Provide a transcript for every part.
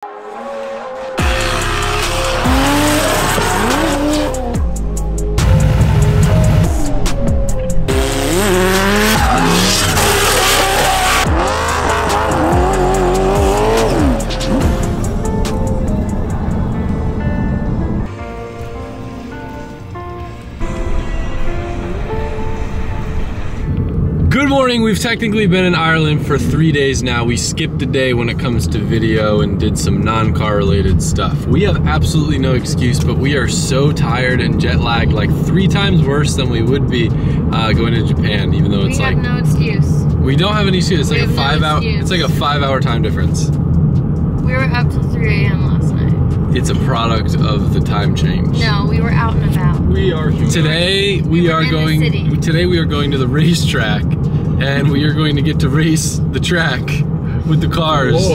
Good morning. We've technically been in Ireland for 3 days now. We skipped a day when it comes to video and did some non-car related stuff. We have absolutely no excuse, but we are so tired and jet lagged, like 3 times worse than we would be going to Japan, even though it's like... We have no excuse. We don't have any excuse. It's like it's like a 5-hour time difference. We were up till 3 a.m. last night. It's a product of the time change. No, we were out and about. We are human. Today we are going to the racetrack, and we are going to get to race the track with the cars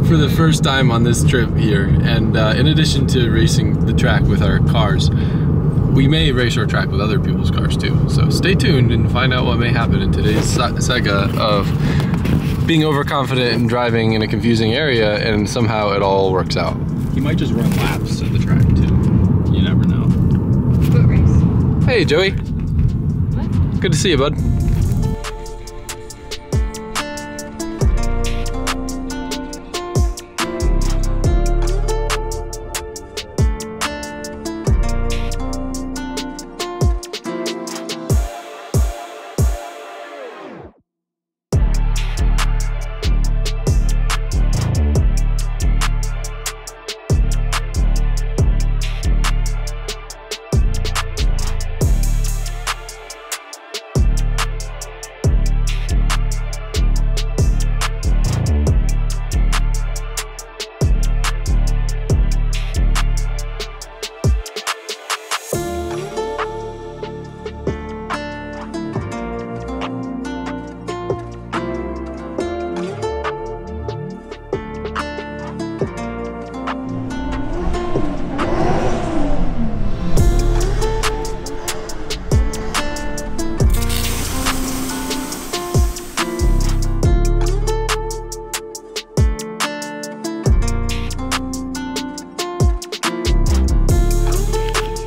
for the first time on this trip here. And in addition to racing the track with our cars, we may race our track with other people's cars too. So stay tuned and find out what may happen in today's saga of being overconfident and driving in a confusing area, and somehow it all works out. He might just run laps of the track too. You never know. Foot race. Hey Joey. What? Good to see you, bud.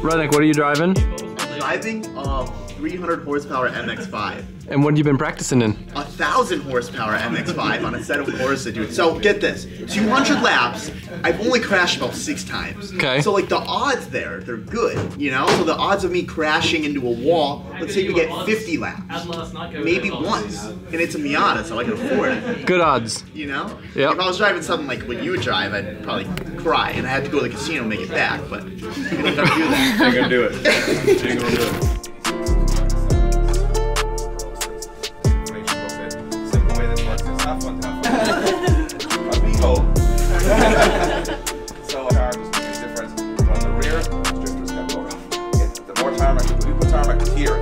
Redneck, what are you driving? I'm driving a 300 horsepower MX-5. And what have you been practicing in? 1,000 horsepower MX-5 on a set of Corsa, dude. So get this, 200 laps, I've only crashed about 6 times. Okay. So like the odds there, they're good, you know? So the odds of me crashing into a wall, let's say we get 50 laps, maybe once. And it's a Miata, so I can afford it. Good odds. You know? Yep. If I was driving something like what you drive, I'd probably cry, and I had to go to the casino to make it back, but you don't have to do that. Ain't gonna do it. Ain't gonna do it. Simple way this works is have fun, So car just makes a difference. But on the rear, drifters can go. The more tarmac, when you put tarmac here,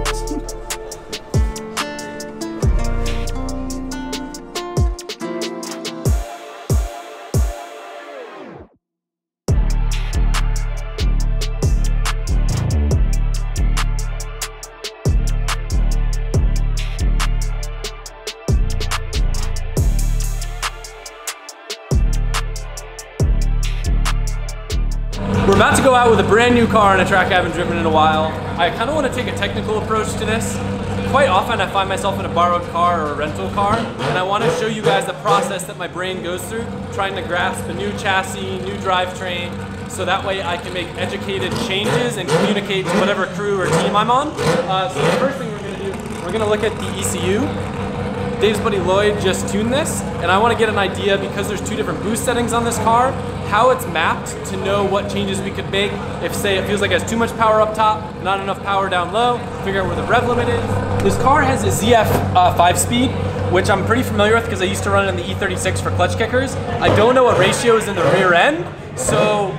We're about to go out with a brand new car on a track I haven't driven in a while. I kind of want to take a technical approach to this. Quite often I find myself in a borrowed car or a rental car, and I want to show you guys the process that my brain goes through, trying to grasp a new chassis, new drivetrain, so that way I can make educated changes and communicate to whatever crew or team I'm on. So the first thing we're going to do, we're going to look at the ECU. Dave's buddy Lloyd just tuned this, and I want to get an idea, because there's 2 different boost settings on this car, how it's mapped to know what changes we could make. If, say, it feels like it has too much power up top, not enough power down low, figure out where the rev limit is. This car has a ZF 5-speed, which I'm pretty familiar with because I used to run it in the E36 for clutch kickers. I don't know what ratio is in the rear end, so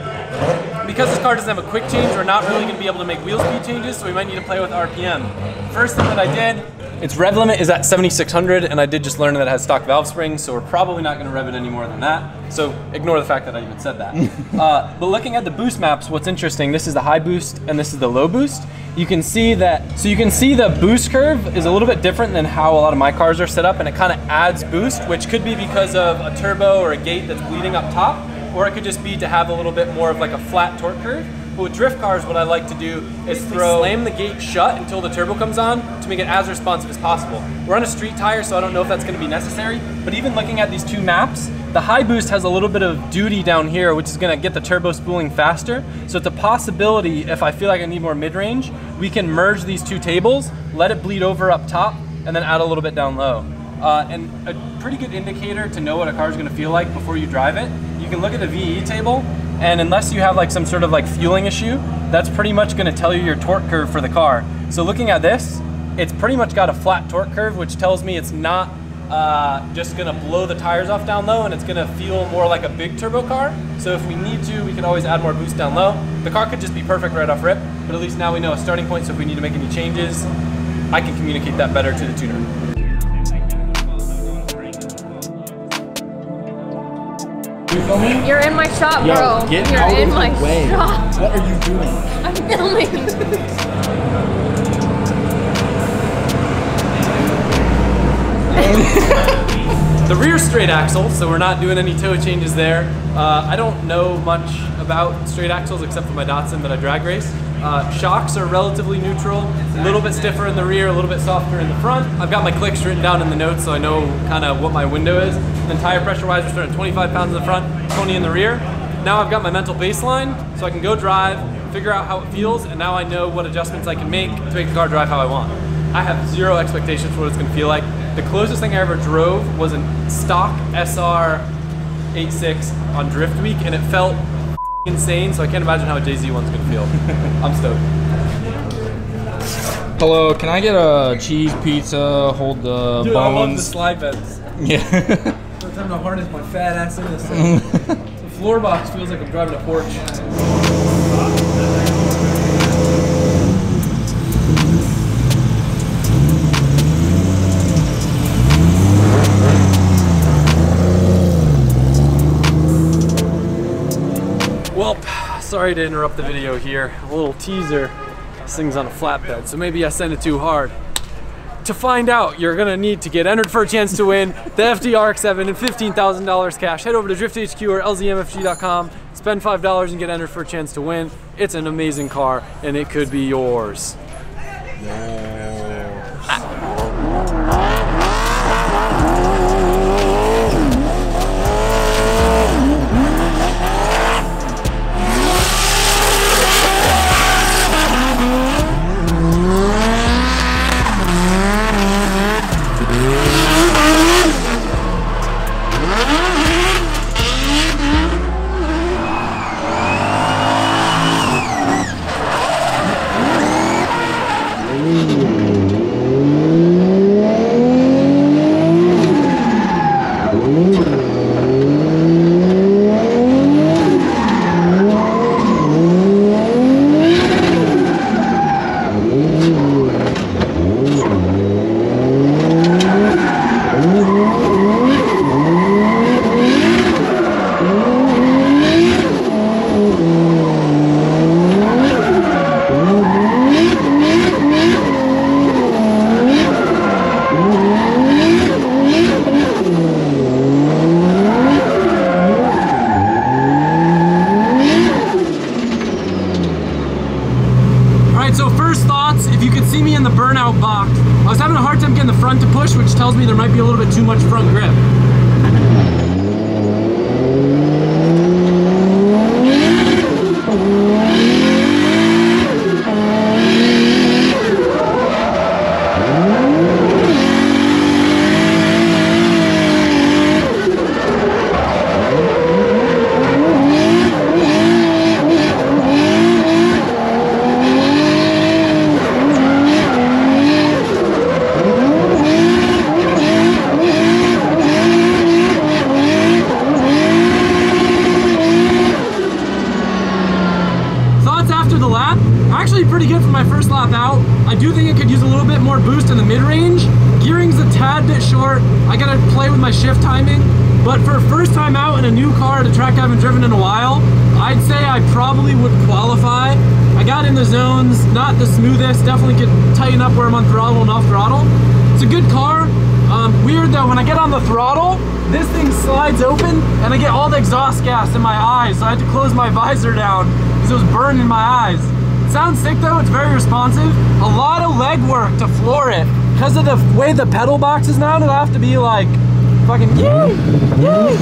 because this car doesn't have a quick change, we're not really going to be able to make wheel speed changes, so we might need to play with RPM. First thing that I did, its rev limit is at 7,600, and I did just learn that it has stock valve springs, so we're probably not going to rev it any more than that. So ignore the fact that I even said that. But looking at the boost maps, what's interesting, this is the high boost and this is the low boost. You can see that, so you can see the boost curve is a little bit different than how a lot of my cars are set up, and it kind of adds boost, which could be because of a turbo or a gate that's bleeding up top. or it could just be to have a little bit more of like a flat torque curve. But with drift cars, what I like to do is slam the gate shut until the turbo comes on to make it as responsive as possible. We're on a street tire, so I don't know if that's gonna be necessary, but even looking at these two maps, the high boost has a little bit of duty down here, which is gonna get the turbo spooling faster. So it's a possibility, if I feel like I need more mid-range, we can merge these two tables, let it bleed over up top, and then add a little bit down low. And a pretty good indicator to know what a car is gonna feel like before you drive it, you can look at the VE table, and unless you have like some sort of like fueling issue, that's pretty much gonna tell you your torque curve for the car. So looking at this, it's pretty much got a flat torque curve, which tells me it's not just gonna blow the tires off down low, and it's gonna feel more like a big turbo car. So if we need to, we can always add more boost down low. The car could just be perfect right off rip, but at least now we know a starting point, so if we need to make any changes, I can communicate that better to the tuner. You're in my shop, bro. Get You're out in of my the way. shop. What are you doing? I'm filming. The rear straight axle, so we're not doing any toe changes there. I don't know much about straight axles except for my Datsun that I drag race. Shocks are relatively neutral, a little bit stiffer in the rear, a little bit softer in the front. I've got my clicks written down in the notes so I know kind of what my window is. And then tire pressure wise, we're starting at 25 pounds in the front, 20 in the rear. Now I've got my mental baseline, so I can go drive, figure out how it feels, and now I know what adjustments I can make to make the car drive how I want. I have zero expectations for what it's gonna feel like. The closest thing I ever drove was a stock SR 86 on Drift Week, and it felt insane, so I can't imagine how a JZ one's gonna feel. I'm stoked. Hello, can I get a cheese pizza, hold the Dude, bones? I love the slide beds. Yeah. First time to harness my fat ass in this thing. The floor box feels like I'm driving a Porsche. Well, sorry to interrupt the video here. A little teaser. This thing's on a flatbed, so maybe I sent it too hard. To find out, you're gonna need to get entered for a chance to win the FD-RX-7 and $15,000 cash. Head over to DriftHQ or LZMFG.com, spend $5 and get entered for a chance to win. It's an amazing car, and it could be yours. So first thoughts, if you could see me in the burnout box, I was having a hard time getting the front to push, which tells me there might be a little bit too much front grip. Actually pretty good for my first lap out. I do think it could use a little bit more boost in the mid-range. Gearing's a tad bit short. I gotta play with my shift timing. But for first time out in a new car at a track I haven't driven in a while, I'd say I probably would qualify. I got in the zones, not the smoothest, definitely could tighten up where I'm on throttle and off throttle. It's a good car. Weird though, when I get on the throttle, this thing slides open and I get all the exhaust gas in my eyes, so I had to close my visor down because it was burning my eyes. It sounds sick though, it's very responsive. A lot of leg work to floor it. Because of the way the pedal box is now, it'll have to be like fucking yay, yay.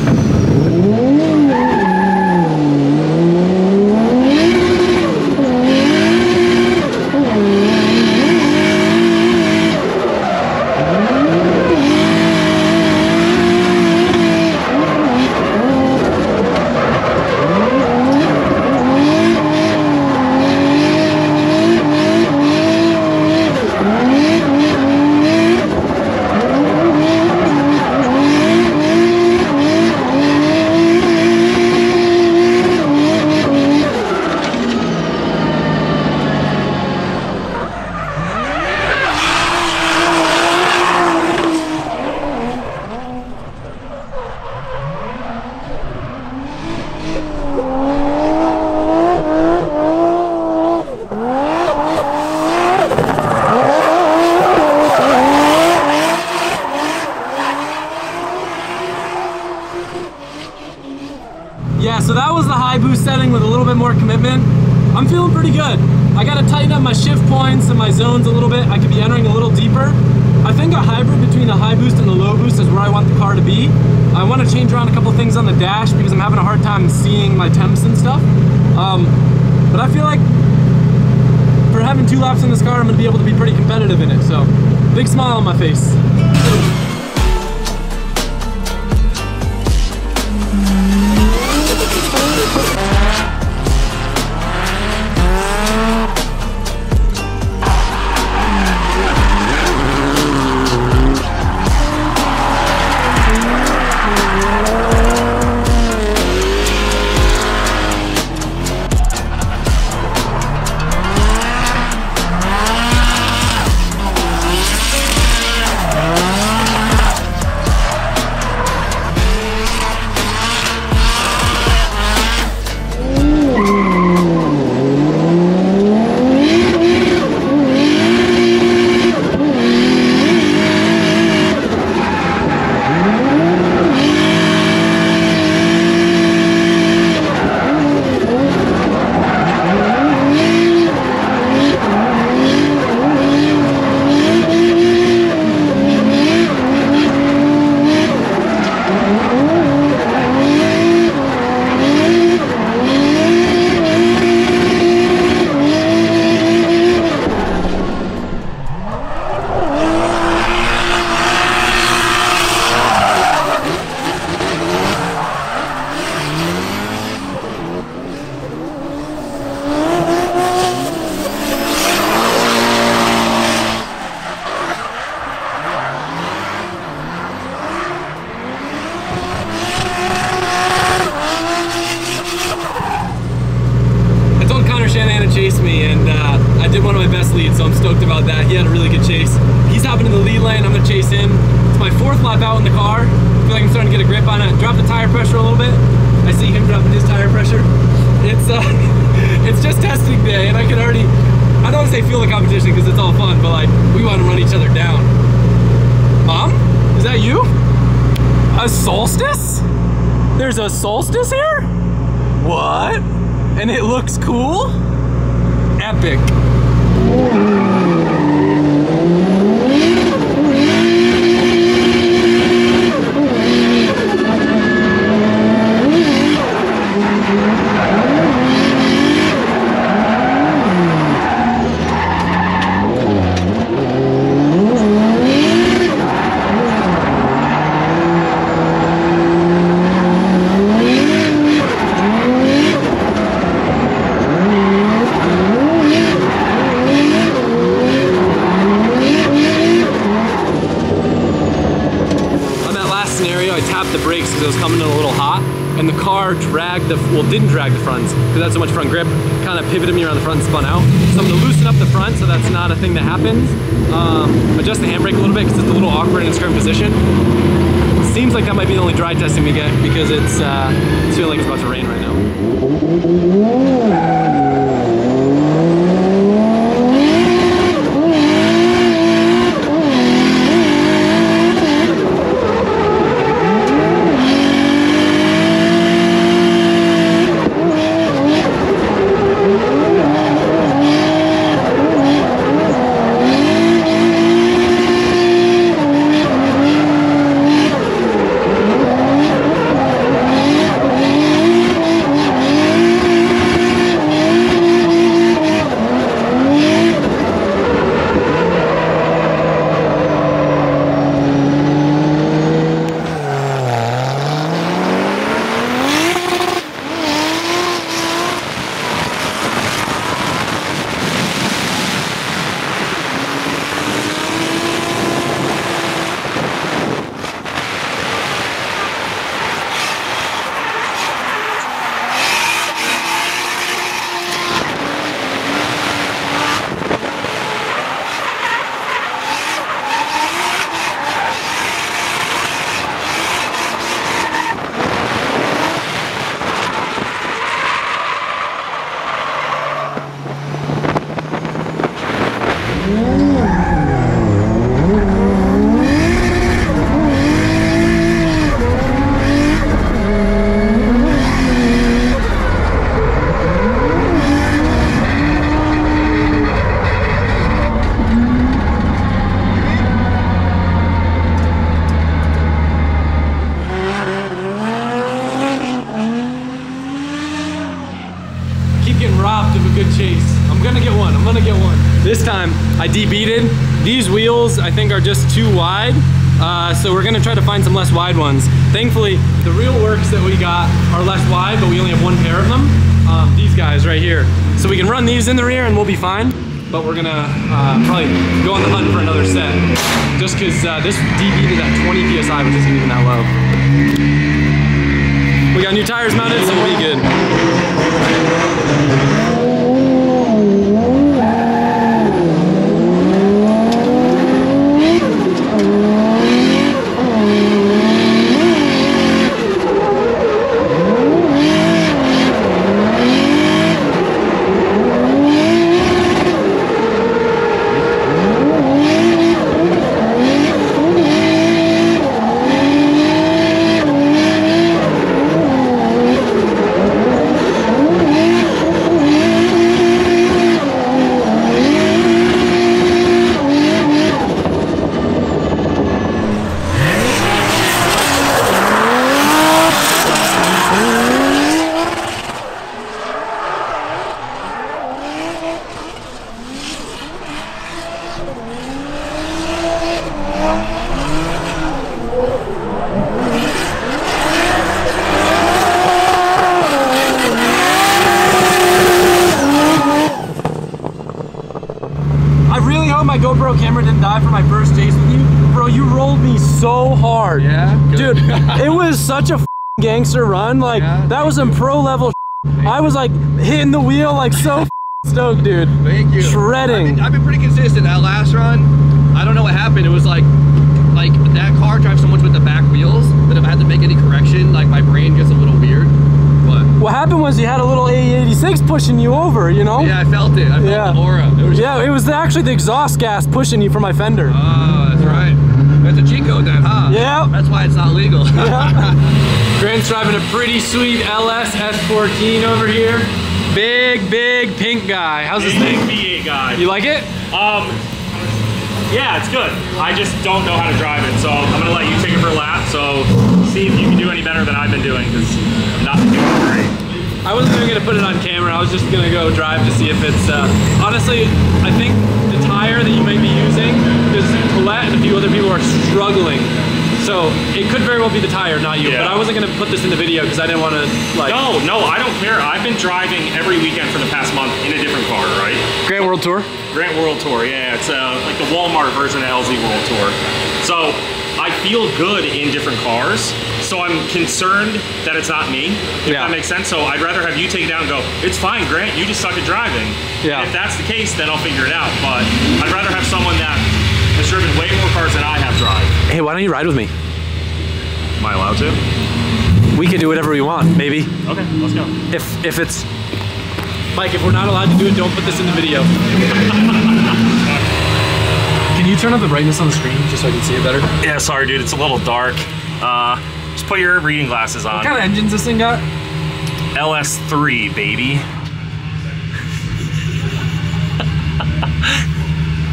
Yeah, so that was the high boost setting with a little bit more commitment. I'm feeling pretty good. I gotta tighten up my shift points and my zones a little bit. I could be entering a little deeper. I think a hybrid between the high boost and the low boost is where I want the car to be. I want to change around a couple things on the dash because I'm having a hard time seeing my temps and stuff. But I feel like for having 2 laps in this car, I'm gonna be able to be pretty competitive in it. So, big smile on my face. Chase me, and I did one of my best leads, so I'm stoked about that. He had a really good chase. He's hopping in the lead lane, I'm gonna chase him. It's my 4th lap out in the car. I feel like I'm starting to get a grip on it. Drop the tire pressure a little bit. I see him dropping his tire pressure. It's just testing day, and I can already, I don't want to say feel the competition because it's all fun, but like, we want to run each other down. Is that you? A solstice? There's a solstice here? What? And it looks cool? Epic. The brakes because it was coming in a little hot, and the car dragged the, well, didn't drag the fronts because it had so much front grip, kind of pivoted me around the front and spun out. So I'm gonna loosen up the front so that's not a thing that happens. Adjust the handbrake a little bit because it's a little awkward in its current position. Seems like that might be the only dry testing we get because it's feeling like it's about to rain right now. robbed of a good chase. I'm gonna get one, I'm gonna get one. This time, I debeated. These wheels, I think, are just too wide. So we're gonna try to find some less wide ones. Thankfully, the real works that we got are less wide, but we only have one pair of them. These guys right here. So we can run these in the rear and we'll be fine. But we're gonna probably go on the hunt for another set. Just cause this debeated at 20 PSI, which isn't even that low. We got new tires mounted, so we'll be good. My GoPro camera didn't die for my first chase with you. Bro, you rolled me so hard. Yeah? Dude, it was such a gangster run. Like, yeah, that was some pro level I was like hitting the wheel like so stoked, dude. Thank you. Shredding. I've been pretty consistent. That last run, I don't know what happened. It was like that car drives so much with the back wheels that if I had to make any correction, like my brain gets a little weird. What happened was you had a little AE86 pushing you over, you know? Yeah, I felt it. I felt the aura. It was actually the exhaust gas pushing you from my fender. Oh, that's right. That's a cheat code then, huh? Yeah. That's why it's not legal. Yeah. Grant's driving a pretty sweet LS S14 over here. Big pink guy. How's this thing? V8 guy. You like it? Yeah, it's good. I just don't know how to drive it, so I'm gonna let you take it for a lap. So see if you can do any better than I've been doing, because I'm not doing great. I wasn't even gonna put it on camera. I was just gonna go drive to see if it's. Honestly, I think the tire that you might be using, because Colette and a few other people are struggling. So it could very well be the tire, not you. Yeah. But I wasn't gonna put this in the video because I didn't want to like. No, I don't care. I've been driving every weekend for the past month in a different car, right? Grant World Tour. Grant World Tour, yeah. It's like the Walmart version of LZ World Tour. So I feel good in different cars. So I'm concerned that it's not me, if that makes sense. So I'd rather have you take it down and go, it's fine, Grant, you just suck at driving. Yeah. And if that's the case, then I'll figure it out. But I'd rather have someone that has driven way more cars than I have drive. Hey, why don't you ride with me? Am I allowed to? We can do whatever we want, maybe. Okay, let's go. If it's... Mike, if we're not allowed to do it, don't put this in the video. Can you turn up the brightness on the screen just so I can see it better? Yeah, sorry dude, it's a little dark. Just put your reading glasses on. What kind of engines this thing got? LS3, baby.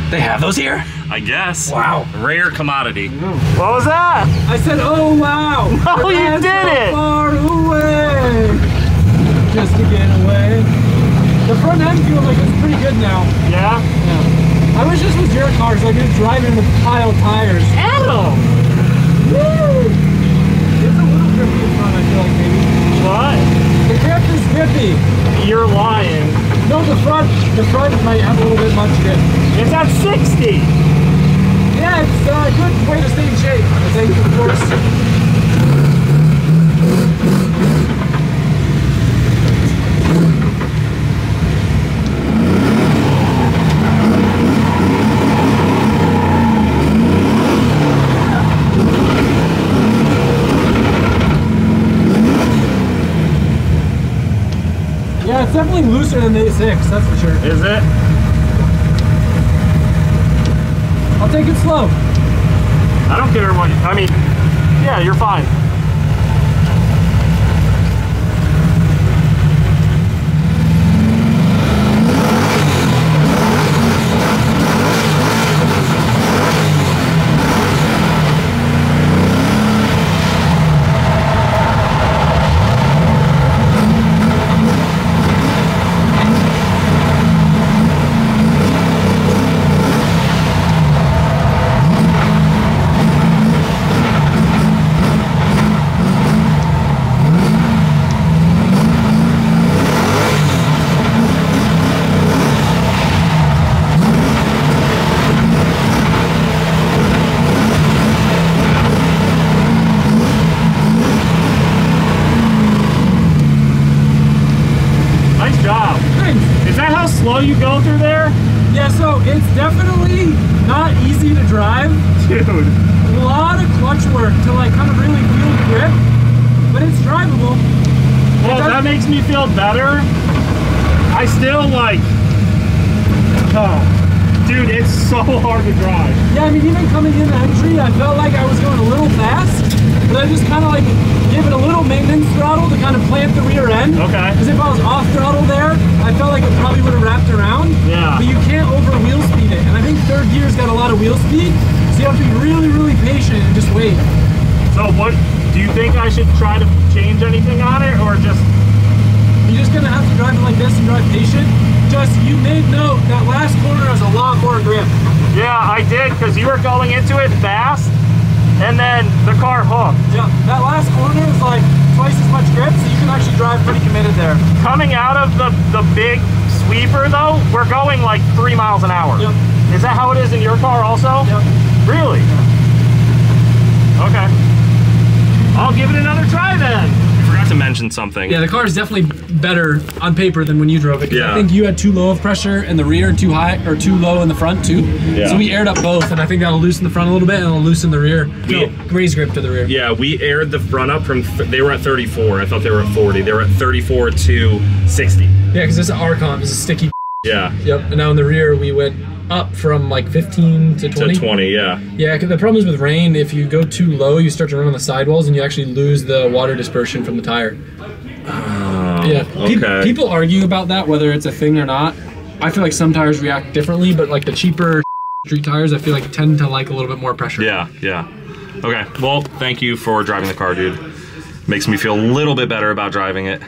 They have those here? I guess. Wow. Rare commodity. What was that? I said, oh wow. No, you did it. Far away. Just to get away. The front end feels like it's pretty good now. Yeah? Yeah. I was just with your car, so I could drive in with pile tires. Adam! Woo! It's a little grippy in front, I feel like, maybe. What? The grip is grippy. You're lying. No, the front might have a little bit much grip. It's at 60! Yeah, it's a good way to stay in shape, I think, of course. Yeah, it's definitely looser than the A6, that's for sure. Is it? I'll take it slow. I don't care what, I mean, yeah, you're fine. job. Thanks. Is that how slow you go through there? Yeah, so it's definitely not easy to drive. Dude. A lot of clutch work to like kind of really feel the grip, but it's drivable. Well, that makes me feel better. I still like, oh, dude, it's so hard to drive. Yeah, I mean, even coming in the entry, I felt like I was going a little fast, but I just kind of like give it a little maintenance throttle to kind of plant the rear end. Okay. Because if I was off throttle there, I felt like it probably would have wrapped around. Yeah. But you can't over wheel speed it. And I think third gear's got a lot of wheel speed, so you have to be really, really patient and just wait. So what, do you think I should try to change anything on it or just? You're just gonna have to drive it like this and drive patient. Just, you made note that last corner has a lot more grip. Yeah, I did, because you were going into it fast, and then the car hooked. Yeah, that last corner is like twice as much grip, so you can actually drive pretty committed there. Coming out of the big sweeper though, we're going like 3 miles an hour. Yep. Is that how it is in your car also? Yep. Really? Yeah. Okay. I'll give it another try then. I forgot to mention something. Yeah, the car is definitely better on paper than when you drove it. Yeah. I think you had too low of pressure in the rear and too high, or too low in the front too. Yeah. So we aired up both, and I think that'll loosen the front a little bit and it'll loosen the rear. Raise grip to the rear. Yeah, we aired the front up from, they were at 34. I thought they were at 40. They were at 34 to 60. Yeah, because this is R-Comp, this is sticky. Yeah. Yep, and now in the rear we went up from like 15 to 20. To 20, yeah. Yeah, because the problem is with rain, if you go too low, you start to run on the sidewalls and you actually lose the water dispersion from the tire. Yeah, okay. People argue about that, whether it's a thing or not. I feel like some tires react differently, but like the cheaper street tires, I feel like tend to like a little bit more pressure. Yeah, yeah. Okay, well, thank you for driving the car, dude. Makes me feel a little bit better about driving it.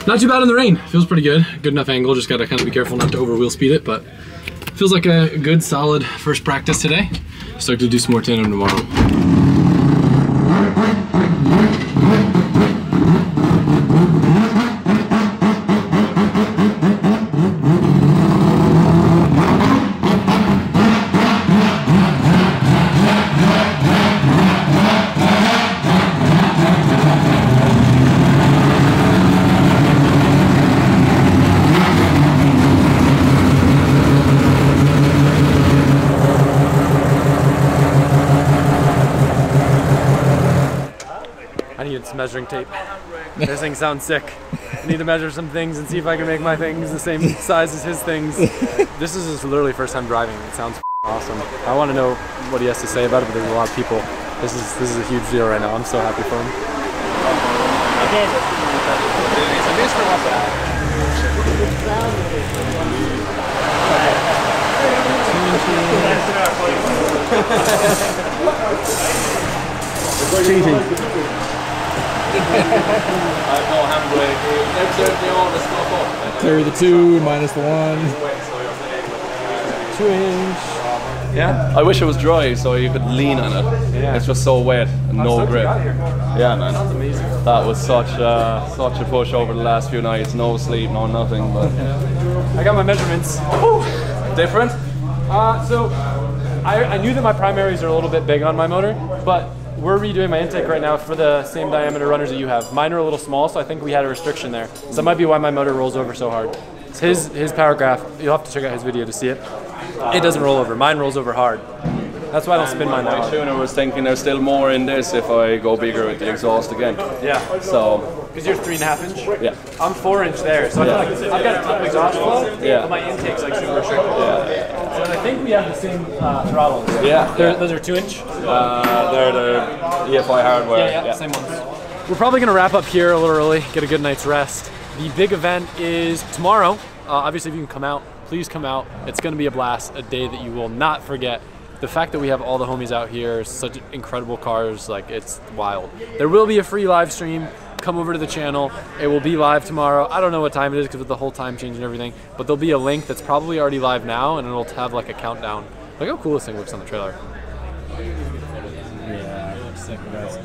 Not too bad in the rain. Feels pretty good. Good enough angle. Just gotta kind of be careful not to over wheel speed it, but feels like a good solid first practice today. Start to do some more tandem tomorrow. measuring tape. This thing sounds sick. I need to measure some things and see if I can make my things the same size as his things. This is just literally first time driving. It sounds awesome. I want to know what he has to say about it, but there's a lot of people. This is a huge deal right now. I'm so happy for him. Cheating. 30 the 2 minus the 1. 2-inch. Yeah. I wish it was dry so you could lean on it. Yeah. It's just so wet and no grip. Yeah, man. That's amazing. That was such a push over the last few nights. No sleep, no nothing. But I got my measurements. different. So I knew that my primaries are a little bit big on my motor, but we're redoing my intake right now for the same diameter runners that you have. Mine are a little small, so I think we had a restriction there. So that might be why my motor rolls over so hard. It's his power graph. You'll have to check out his video to see it. It doesn't roll over. Mine rolls over hard. That's why I don't spin mine that hard. My tuner was thinking there's still more in this if I go bigger with the exhaust again. Yeah. So. Because you're 3.5 inch? Yeah. I'm 4 inch there, so I feel like I've got a ton of exhaust flow, but my intake's like super restricted. Yeah. So I think we have the same throttles. Yeah. Those are 2 inch? They're the EFI hardware. Yeah, same ones. We're probably gonna wrap up here a little early, get a good night's rest. The big event is tomorrow. Obviously, if you can come out, please come out. It's gonna be a blast, a day that you will not forget. The fact that we have all the homies out here, such incredible cars, like it's wild. There will be a free live stream. Come over to the channel. It will be live tomorrow. I don't know what time it is because of the whole time change and everything, but there'll be a link that's probably already live now, and it'll have like a countdown. Look how cool this thing looks on the trailer. Yeah, it looks sick, guys.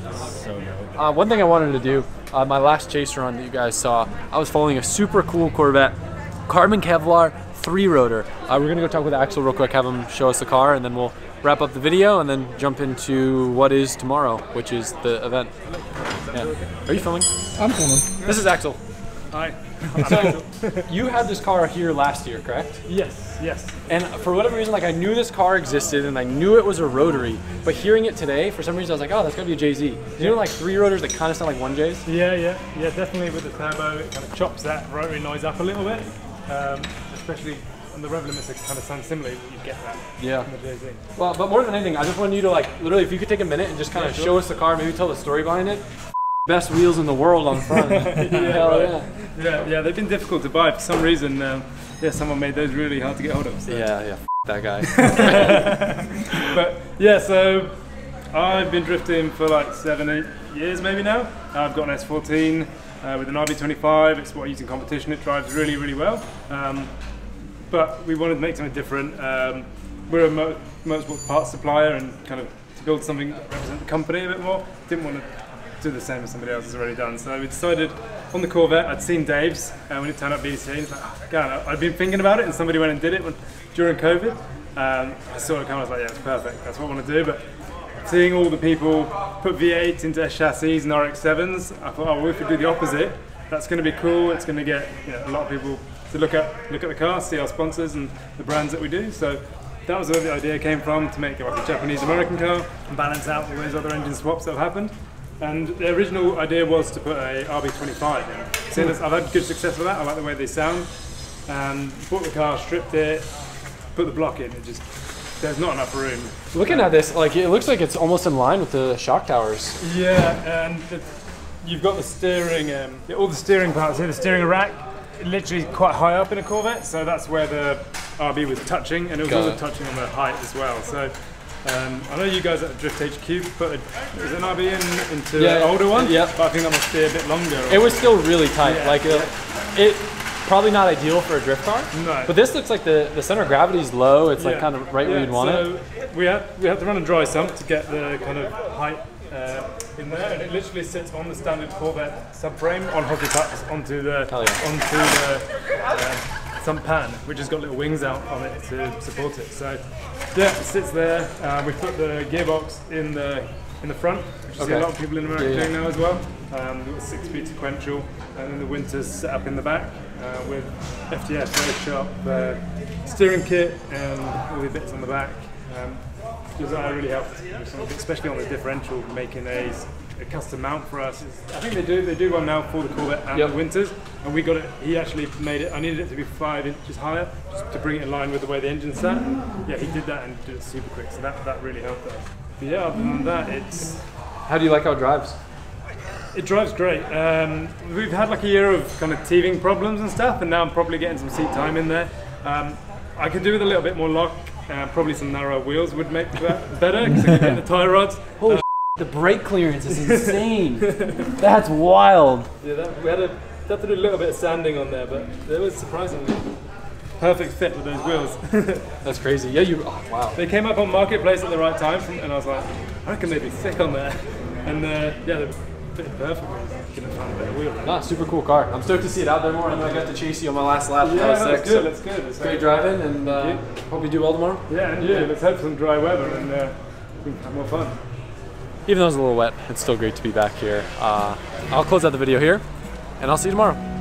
So dope. One thing I wanted to do, my last chase run that you guys saw, I was following a super cool Corvette, carbon Kevlar 3-rotor. We're gonna go talk with Axel real quick, have him show us the car, and then we'll wrap up the video and then jump into what is tomorrow, which is the event. Yeah. Are you filming? I'm filming. This is Axel. Hi. So, you had this car here last year, correct? Yes, yes. And for whatever reason, like I knew this car existed and I knew it was a rotary, but hearing it today, for some reason I was like, oh, that's gotta be a JZ. You know like 3 rotors that kind of sound like 1Js? Yeah, definitely with the turbo, it kind of chops that rotary noise up a little bit, especially on the rev limits, it kind of sounds similar, but you get that from the JZ. Well, but more than anything, I just wanted you to like, literally, if you could take a minute and just kind of show us the car, maybe tell the story behind it. Best wheels in the world on front. Yeah, they've been difficult to buy for some reason. Someone made those really hard to get hold of. So. Yeah, that guy. But yeah, so I've been drifting for like 7-8 years maybe now. I've got an S14 with an RB25. It's what I use in competition. It drives really, really well. But we wanted to make something different. We're a motorsport parts supplier, and kind of to build something that represents the company a bit more. Didn't want to do the same as somebody else has already done. So we decided on the Corvette. I'd seen Dave's when it turned up BDC. And it's like, oh, God, I'd been thinking about it, and somebody went and did it during COVID. I saw it come. I was like, yeah, it's perfect. That's what I want to do. But seeing all the people put V8s into chassis and RX-7s, I thought, oh, well, if we do the opposite, that's going to be cool. It's going to get a lot of people to look at the car, see our sponsors and the brands that we do. So that was where the idea came from, to make it like a Japanese-American car and balance out all those other engine swaps that have happened. And the original idea was to put a RB25 in. Seeing as I've had good success with that, I like the way they sound. And bought the car, stripped it, put the block in. There's not enough room. Looking at this, like it looks like it's almost in line with the shock towers. Yeah, and you've got the steering, all the steering parts here, the steering rack, literally quite high up in a Corvette, so that's where the RB was touching, and it was also touching on the height as well. So I know you guys at Drift HQ put an RB into an older one, but I think that must be a bit longer. It was still really tight. It probably not ideal for a drift car. No. But this looks like the center of gravity is low. It's like kind of right where you'd want it. We had to run a dry sump to get the kind of height in there, and it literally sits on the standard Corvette subframe on hockey pucks onto the sump pan, which has got little wings out on it to support it. So yeah, it sits there. We put the gearbox in the front, which you see a lot of people in America doing now as well. We've got a 6-speed sequential, and then the winter's set up in the back with FTS, very sharp steering kit and all the bits on the back. Because that really helped, especially on the differential, making a a custom mount for us. I think they do one now for the Corvette and the Winters, and we got it. He actually made it. I needed it to be 5 inches higher just to bring it in line with the way the engine's sat. And yeah, he did that and did it super quick, so that really helped us. But yeah, other than that, it's. How do you like how it drives? It drives great. We've had like a year of kind of teething problems and stuff, and now I'm probably getting some seat time in there. I could do with a little bit more lock. Probably some narrow wheels would make that better because I can get the tie rods. Holy the brake clearance is insane. That's wild. Yeah, we had to do a little bit of sanding on there, but it was surprisingly perfect fit with those wheels. That's crazy. Yeah, wow. They came up on Marketplace at the right time, and I was like, I reckon they'd be thick on there. And yeah, they fit perfectly. Couldn't find a better wheel. Right? Nah, super cool car. I'm stoked to see it out there more. I know I got to chase you on my last lap. Yeah, that's good. That's good. It's great driving, and hope you do well tomorrow. Yeah, and let's hope for some dry weather and we can have more fun. Even though it's a little wet, it's still great to be back here. I'll close out the video here, and I'll see you tomorrow.